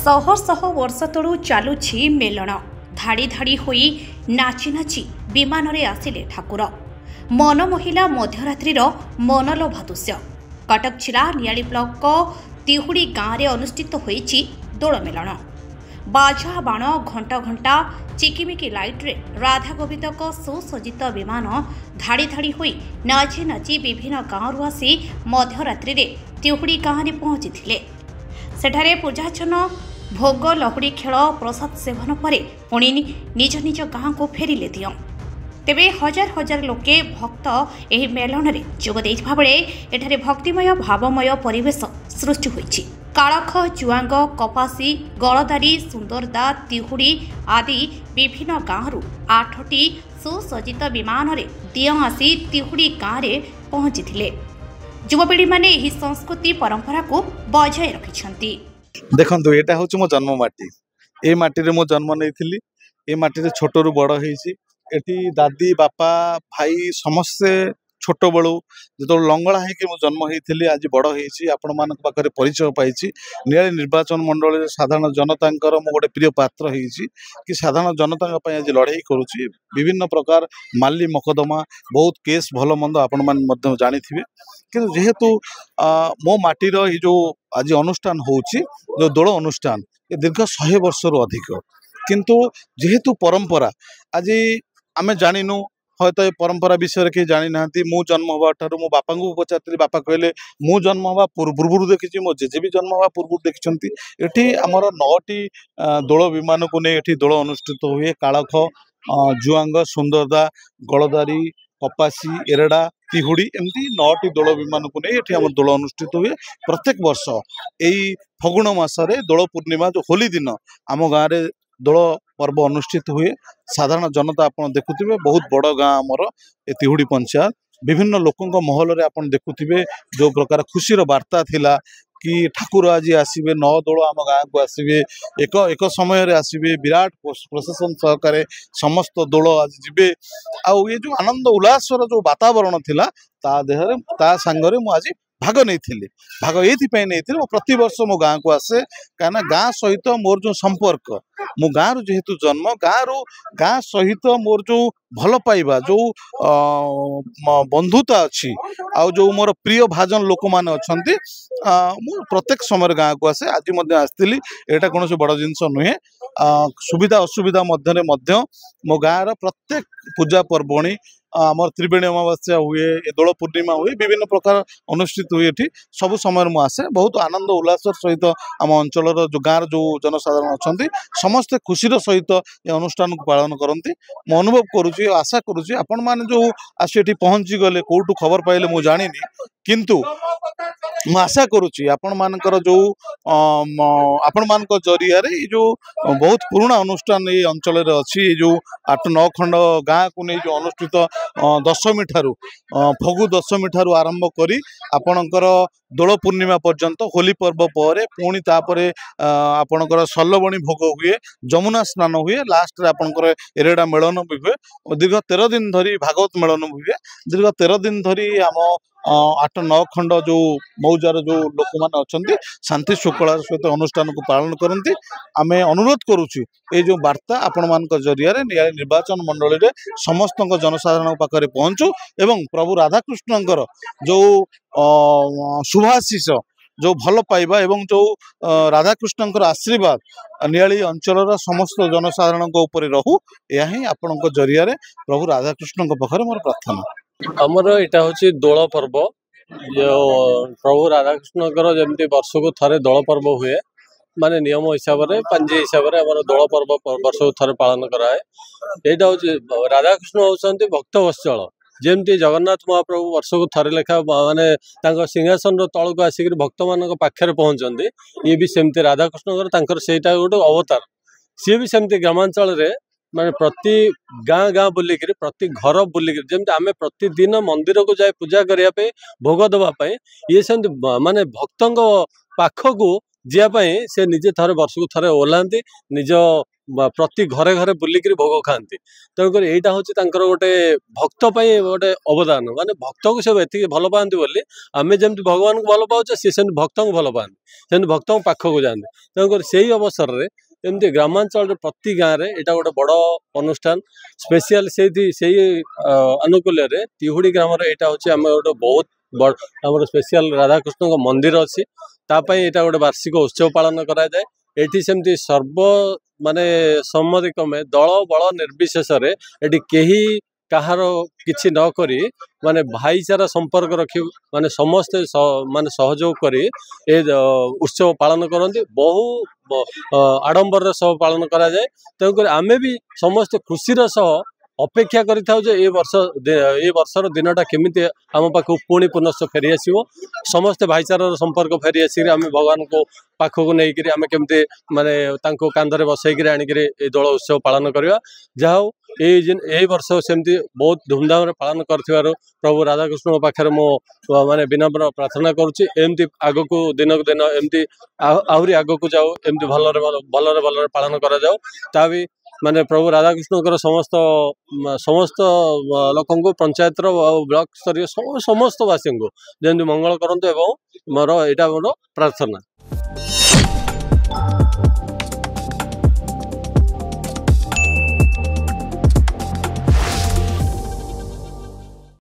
शह शह वर्ष तलू चलुछि मेलण धाड़ी धाड़ी होई नाची नाची विमान रे आसिले ठाकुर मन महिला मध्यरात्रिर मनलोभा दृश्य कटक जिला नियाली ब्लॉक तिहुड़ी गाँव में अनुष्ठित होईछि दोल मेलण बाजा बाण घंटा घंटा चिकिमिकी लाइट रे राधा गोविंद सुसज्जित विमान धाड़ी धाड़ी होई नाची नाची विभिन्न गाँव आसी मध्यरात्रि रे तिहुड़ी गाँव में पहुंची सेठारे पूजार्चन भोग लहुड़ी खेल प्रसाद सेवन पर पुणी निज निज गाँव को फेरिले दियं तेबे हजार हजार लोके भक्त एही मेलन रे जोग देइथिबा बेले एठारे भक्तिमय भावमय परिवेश सृष्टि होईछि। काळख जुआंग कपासी गलदारी सुंदरदा तिहुड़ी आदि विभिन्न गाँव 8टी सुसज्जित विमान रे दियं आसी तिहुड़ी गाँव रे पहुंची युवपीढ़ी माने एही संस्कृति परंपरा को बजाय रखिछंती। देखंतु एटा होछु मो जन्म माटी ए माटी रे मो जन्म नेइथिली ए माटी रे छोटरू बड़ हेइछि एठी दादी बापा भाई समस्ते छोट बड़ू जो लंगड़ा है कि जन्म होती आज बड़ होती आपण मान पाखे परिचय पाई नियाली निर्वाचन मंडल साधारण जनता गोटे प्रिय पात्र होती कि साधारण जनता आज लड़ाई करुच्ची विभिन्न प्रकार माली मकदमा बहुत केस भल मंद आपण मैंने जानी थे कि जेहेतु मो माटीर ये जो आज अनुष्ठान होची जो दोल अनुष्ठान ये दीर्घ 100 वर्ष अधिक किंतु जेहेतु परंपरा आज आमे जानिनु हयतो ये परंपरा विषय के जानी ना मु जन्म हवा ठारू मो बापा को पचारि बापा कहले मु जन्म हवा पूर्व देखी मो जेजे भी जन्म हवा पूर्व देखी एठी आमर 9टी दोल विमान को नहीं एठी दोल अनुष्ठित हुए कालख जुआंग सुंदरदा गलदारी कपासी एरेडा तिहुड़ी एमती 9टी दोल विमान को नहीं एठी आमर दोल अनुष्ठित हुए प्रत्येक वर्ष यही फगुण मासरे दोल पूर्णिमा जो होली दिन आम गाँव में दोल पर्व अनुष्ठित हुए साधारण जनता आपन देखुथिबे बहुत बड़ गाँव आमर ए तिहुड़ी पंचायत विभिन्न लोकों महल रे आपन देखुथिबे जो प्रकार खुशीर वार्ता थिला कि ठाकुर आज आसबे 9 दोल आम गाँव को आसबे एक समय रे आसबे विराट प्रशासन सहकारे समस्त दोल आज जिबे आउ ये जो आनंद उल्लासर जो वातावरण थिला ता देहरे ता संगरे मु आज भाग नहीं भाग ये प्रति वर्ष मो गाँव को आसे कहीं गाँ सहित मोर जो संपर्क मो गाँव जेहेतु जन्म गाँ सहित मोर जो भल पाइबा जो बंधुता अच्छी आउ जो मोर प्रिय भाजन लोक मैंने अच्छा मु प्रत्येक समय गाँव को आसे आज आसती यहाँ कौन बड़ जिनस नुहे सुविधा असुविधा मध्य मो गाँव प्रत्येक पूजा पर्वणी आमर त्रिवेणी अमावास्या हुए दोल पूर्णिमा हुए विभिन्न प्रकार अनुष्ठित हुए ये सब समय में आसे बहुत आनंद उल्लासर सहित आम अंचल जो गाँव जो जनसाधारण अच्छा समस्ते खुशीर सहित ये अनुष्ठान को पालन करती मु अनुभव करुच्ची आशा करुच्ची आपण मैंने जो आसी ये पहुँची गले कौटू खबर पाइले मु जानी किंतु मु आशा करुच्ची आपण मानकर जो आपण मान जरिया रे जो बहुत पुराना अनुष्ठान ये अंचल अच्छी जो 8-9 खंड गाँ को नहीं जो अनुष्ठित दशमी ठारू फगु दशमी ठारू आरंभ करी आपणकर दोल पूर्णिमा पर्यंत होली पर्व पर पुणी तापरे आपणकर सल्लबणी भोग हुए जमुना स्नान हुए लास्ट रे आपणकर एरेडा मेलन भी हुए दीर्घ 13 दिन धरी भागवत मेलन हुए दीर्घ 13 दिन धरी आम 8-9 खंड जो मौजार जो लोक मैंने अच्छा शांति शुक्लार सहित अनुष्ठान को पालन करती आमे अनुरोध करुच्ची ये जो वार्ता आपण मान जरिया निर्वाचन मंडल में समस्त जनसाधारण पाखे पहुँचू एवं प्रभु राधाकृष्णकर जो शुभाशीष जो भल पाइबा एवं जो राधाकृष्णकर आशीर्वाद नियाली अंचल समस्त जनसाधारण ऊपर रहू यह ही आपण जरिया प्रभु राधाकृष्ण पाखे मोर प्रार्थना आमर यहाँ हूँ दोल पर्व जो प्रभु राधाकृष्णकर जमी वर्ष को थे दोल पर्व हुए माने नियम हिसाब से पांजी हिसाब से आम दोल पर्व वर्ष को थे पालन कराए यहाँ हूँ राधाकृष्ण होती भक्त वत्सल जमती जगन्नाथ महाप्रभु वर्ष को थे लेखा माने सिंहासन तल को आसिक भक्त मान पाखे पहुँचती ये भी सेमती राधाकृष्णकर से गोटे अवतार सी भी सेमती ग्रामांचल माने प्रति गाँ बुलिक प्रति घर बुलिक जमी आम प्रतिदिन मंदिर को जाए पूजा करने भोग देवाई ये सेमती माने भक्त पाखक जावाई से निजे थे वर्ष को थे ओह्लांती निज प्रति घरे घरे बुलिक भोग खाती तेणुक यहाँ हूँ गोटे भक्त गोटे अवदान माने भक्त को सब एति भल पाती बोली आम जमी भगवान को भल पाचे सी से भक्त को भल पाती से भक्त पाखक जाते तेणुक से अवसर में एमती ग्रामांचल प्रति गाँव में यहाँ गोटे बड़ अनुष्ठान स्पेशल से अनुकूल तिहुड़ी ग्राम यहाँ हूँ आम गोटे बहुत बड़ आम स्पेशल राधाकृष्ण मंदिर अच्छी तापाई यहाँ गोटे वार्षिक उत्सव पालन कराए एटी सेमती सर्व माने सम्मति क्रमे दल बल निर्विशेष एटी केही कहार किछि न करी माने भाईचारा संपर्क रखी माने समस्ते माने सहयोग करी ए उत्सव पालन करती बहु आडंबर सह पालन करा जाए तेणुक आमे भी समस्त खुशीर सह अपेक्षा करें वर्षर दिनटा केमी आम पाख पुणी पुनश्च फेरी आसो समस्ते भाईचारार संपर्क फेरी आसिक आम भगवान को पाखक नहीं आम केमती माने कांधरे बसईक आणिक दोल उत्सव पालन करवा जहाँ यही वर्ष सेमती बहुत धूमधाम पालन कर प्रभु राधाकृष्ण पाखे मो माने विनम्र प्रार्थना करुच्ची एमती आग को दिन दिन एमती आहरी आग को जाओ एमती भलरे पालन करा जाओ ता भी माने प्रभु राधाकृष्ण समस्त समस्त लोक पंचायत ब्लॉक स्तर समस्त वासी को जमी मंगल करते मोर यहाँ मोर प्रार्थना।